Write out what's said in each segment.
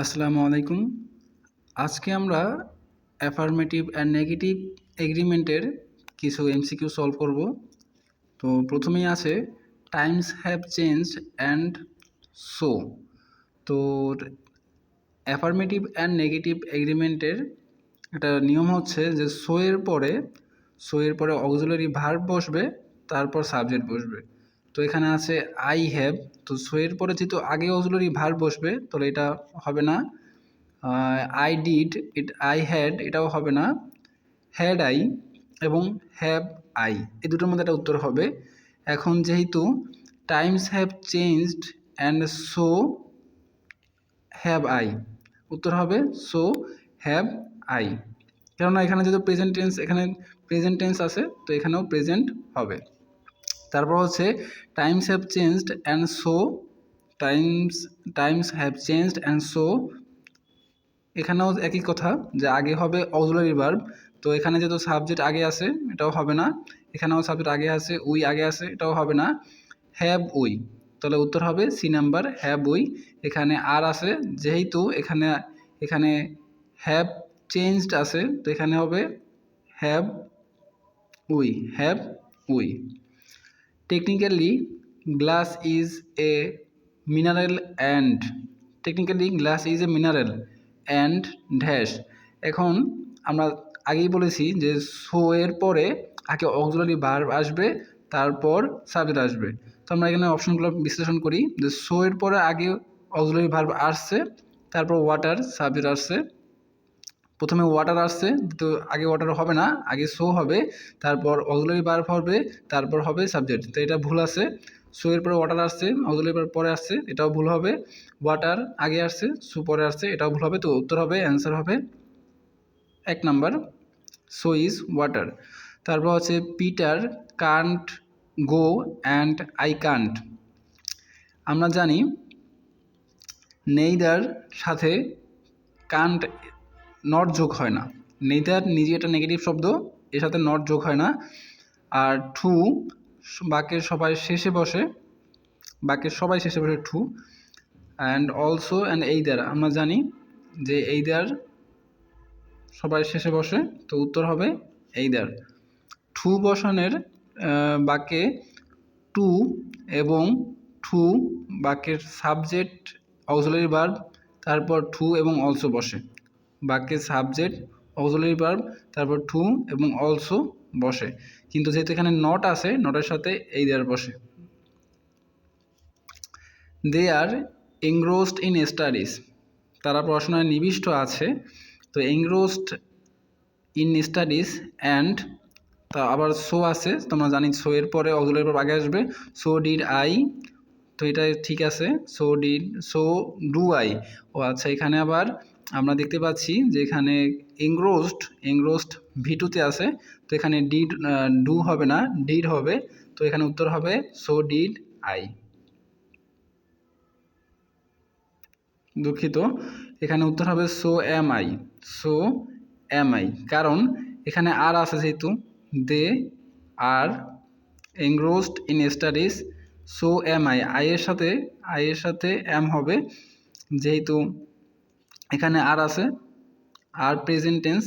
আসসালামু আলাইকুম। আজকে আমরা অ্যাফার্মেটিভ অ্যান্ড নেগেটিভ এগ্রিমেন্টের কিছু এমসিকিউ সলভ করব। তো প্রথমেই আছে Times have changed and so. তো অ্যাফার্মেটিভ অ্যান্ড নেগেটিভ এগ্রিমেন্টের একটা নিয়ম হচ্ছে যে সো এর পরে অক্সিলারি ভার্ব বসবে, তারপর সাবজেক্ট বসবে। তো এখানে আছে আই হ্যাভ, তো সো এর পরে যেহেতু আগে অক্সিলারি ভার্ব বসবে তাহলে এটা হবে না। আই ডিড আই হ্যাড এটাও হবে না। হ্যাড আই এবং হ্যাভ আই এই দুটোর মধ্যে একটা উত্তর হবে। এখন যেহেতু Times have changed and so have I, উত্তর হবে সো হ্যাভ আই, কেননা এখানে যেহেতু প্রেজেন্ট টেন্স আছে তো এখানেও প্রেজেন্ট হবে। তারপর হচ্ছে Times have changed and so Times have changed and so, এখানেও একই কথা যে আগে হবে অক্সিলারি ভার্ব। তো এখানে যেহেতু সাবজেক্ট আগে আছে এটাও হবে না, এখানেও সাবজেক্ট আগে আছে, উই আগে আছে, এটাও হবে না। হ্যাভ উই, তাহলে উত্তর হবে সি নাম্বার হ্যাভ উই। এখানে আর আছে, যেহেতু এখানে এখানে হ্যাভ চেঞ্জড আছে তো এখানে হবে have we, have we. Technically glass is a mineral and and dash. এখন আমরা আগেই বলেছি যে সো এর পরে আগে অক্সিলারি ভার্ব আসবে, তারপর সাবজেক্ট আসবে। তো আমরা এখানে অপশনগুলো বিশ্লেষণ করি যে সো এর পরে আগে অক্সিলারি ভার্ব আসছে, তারপর ওয়াটার সাবজেক্ট আসছে। প্রথমে ওয়াটার আসছে, তো আগে ওয়াটার হবে না, আগে সো হবে, তারপর অক্সিলারি ভার্ব হবে, তারপর হবে সাবজেক্ট। তো এটা ভুল আছে। সো এর পরে ওয়াটার আসছে, অক্সিলারি ভার্ব পরে আসছে, এটাও ভুল হবে। ওয়াটার আগে আসছে, সো পরে আসছে, এটাও ভুল হবে। তো উত্তর হবে, অ্যান্সার হবে 1 নাম্বার সো ইজ ওয়াটার। তারপর হচ্ছে Peter Kant go and I can't. আমরা জানি নেইদার সাথে কান্ট নট যোগ হয় না। নেইদার নিজে একটা নেগেটিভ শব্দ, এর সাথে নট যোগ হয় না। আর টু বাক্যের সবাই শেষে বসে to. And also and either, আমরা জানি যে এইদার সবাই শেষে বসে, তো উত্তর হবে এইদার। টু বসানের বাক্যে টু এবং টু বাক্যের সাবজেক্ট অক্সিলারি ভার্ব, তারপর টু এবং অলসো বসে। বাক্যের সাবজেক্ট অক্সিলারি ভার্ব, তারপর টু এবং অলসো বসে, কিন্তু যেহেতু এখানে নট আছে, নটের সাথে এইদার বসে। দে আর এনগ্রোসড ইন স্টাডিজ, তারা পড়াশোনায় নিবিষ্ট আছে। তো এনগ্রোসড ইন স্টাডিজ অ্যান্ড, তা আবার সো আছে, তোমরা জানি সো এর পরে অক্সিলারি ভার্ব আগে আসবে। সো ডিড আই, তো এটা ঠিক আছে। So do I. ও আচ্ছা, এখানে আবার আমরা দেখতে পাচ্ছি যে এখানে এনগ্রোসড ভিটুতে আছে, তো এখানে ডু হবে না, ডিড হবে। তো এখানে উত্তর হবে সো ডিড আই। দুঃখিত, এখানে উত্তর হবে so am I. So am I, কারণ এখানে আর আছে, যেহেতু they are engrossed in studies, so am I এর সাথে এম হবে, যেহেতু এখানে আর আছে, are present tense.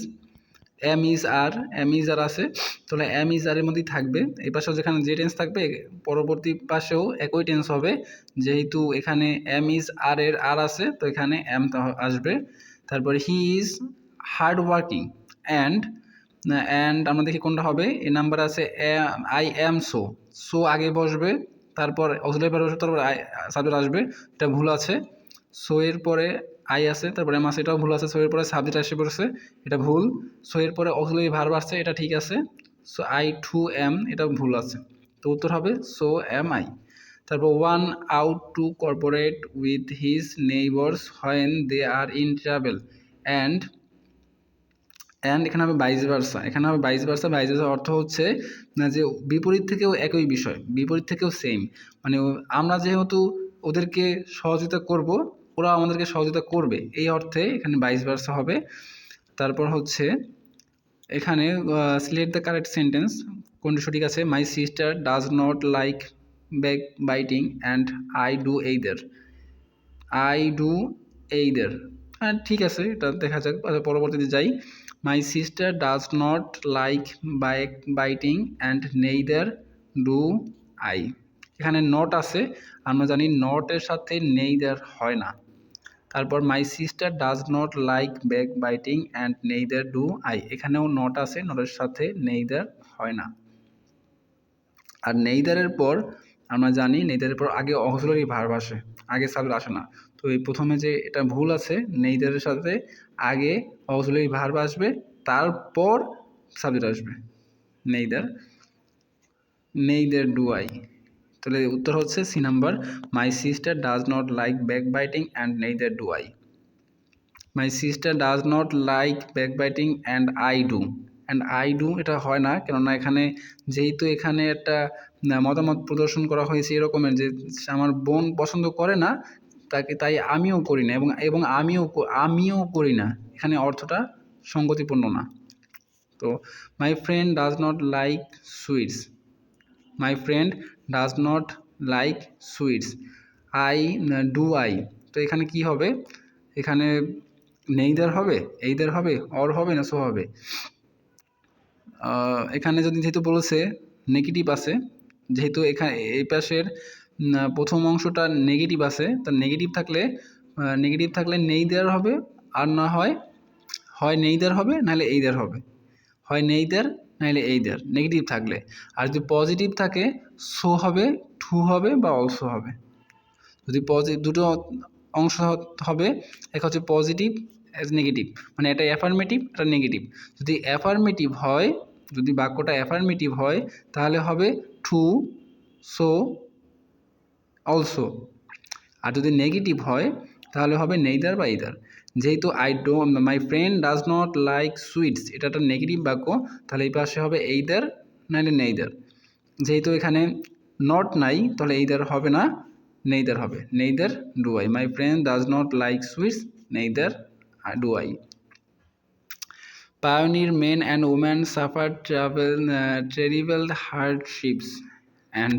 Am is are আছে, তাহলে এম ইজ আর এর মধ্যেই থাকবে। এই পাশেও যেখানে যে টেন্স থাকবে পরবর্তী পাশেও একই টেন্স হবে, যেহেতু এখানে এম ইজ আর এর আর আছে, তো এখানে এম আসবে। তারপর he is hard working and আমরা দেখি কোনটা হবে। এ নাম্বার আছে আই অ্যাম সো আগে বসবে, তারপর অক্সিলারি ভার্ব বসবে, তারপর সাবজেক্ট আসবে, এটা ভুল আছে। সো এর পরে আই আছে, তারপরে এম আছে, এটাও ভুল আছে। সো এর পরে সাবজেক্ট এসে পড়েছে, এটা ভুল। সো এর পরে অক্সিলারি ভার্ব আসছে, এটা ঠিক আছে। সো আই টু এম, এটাও ভুল আছে। তো উত্তর হবে সো এম আই। তারপর one out to corporate with his neighbours when they are in travel and এখানে হবে ভাইস ভার্সা। ভাইস ভার্সা অর্থ হচ্ছে না যে বিপরীত থেকেও একই বিষয়, বিপরীত থেকেও সেম, মানে আমরা যেহেতু ওদেরকে সহযোগিতা করব, ওরা আমাদেরকে সহযোগিতা করবে, এই অর্থে এখানে ভাইস ভার্সা হবে। তারপর হচ্ছে এখানে সিলেক্ট দ্য কারেক্ট সেন্টেন্স, কোনটি সঠিক আছে। মাই sister does not like backbiting and I do either. ঠিক আছে, এটা দেখা যাক। আচ্ছা, পরবর্তীতে যাই। মাই sister does not like biting and neither do I. এখানে নট আছে, আমরা জানি নটের সাথে নেইদার হয় না। তারপর মাই sister does not like backbiting and neither do I, এখানেও নট আছে, নটের সাথে নেইদার হয় না। আর নেইদারের পর আমরা জানি নেইদারের পর আগে অক্সিলারি ভার্ব আসে, আগে সাবজেক্ট আসে না। তো এই প্রথমে যে এটা ভুল আছে, নেইদারের সাথে আগে অক্সিলারি ভার্ব আসবে, তারপর সাবজেক্ট আসবে। Neither do I. তাহলে উত্তর হচ্ছে C number, my sister does not like backbiting and neither do I. My sister does not like backbiting and I do এটা হয় না, কেননা এখানে যেহেতু এখানে একটা মতামত প্রদর্শন করা হয়েছে এরকমের যে আমার বোন পছন্দ করে না তাকে, তাই আমিও করি না, এবং আমিও করি না, এখানে অর্থটা সঙ্গতিপূর্ণ না। তো my friend does not like sweets, my friend does not like sweets, I. তো এখানে কি হবে, এখানে নেইদার হবে, এইদার হবে, অর হবে না সো হবে। এখানে যদি যেহেতু বলেছে নেগেটিভ আছে, যেহেতু এখানে এই পাশের প্রথম অংশটা নেগেটিভ আছে, তা নেগেটিভ থাকলে নেইদার হবে, আর না হয় নেইদার হবে, নাহলে এইদার হবে, হয় নেইদার নাহলে এইদার নেগেটিভ থাকলে। আর যদি পজিটিভ থাকে সো হবে, টু হবে বা অলসো হবে। যদি দুটো অংশ হবে, এক হচ্ছে পজিটিভ নেগেটিভ, মানে এটা অ্যাফার্মেটিভ, এটা নেগেটিভ। যদি অ্যাফার্মেটিভ হয়, যদি বাক্যটা অ্যাফার্মেটিভ হয় তাহলে হবে টু, সো, অলসো। আর যদি নেগেটিভ হয় তাহলে হবে নেইদার বা ইদার। যেহেতু my friend does not like sweets, এটা একটা নেগেটিভ বাক্য, তাহলে এই পাশে হবে এইদার নাহলে নেইদার। যেহেতু এখানে নট নাই, তাহলে এইদার হবে না, নেইদার হবে, neither do I. My friend does not like sweets, neither do I. Pioneer men and women suffered terrible hardships and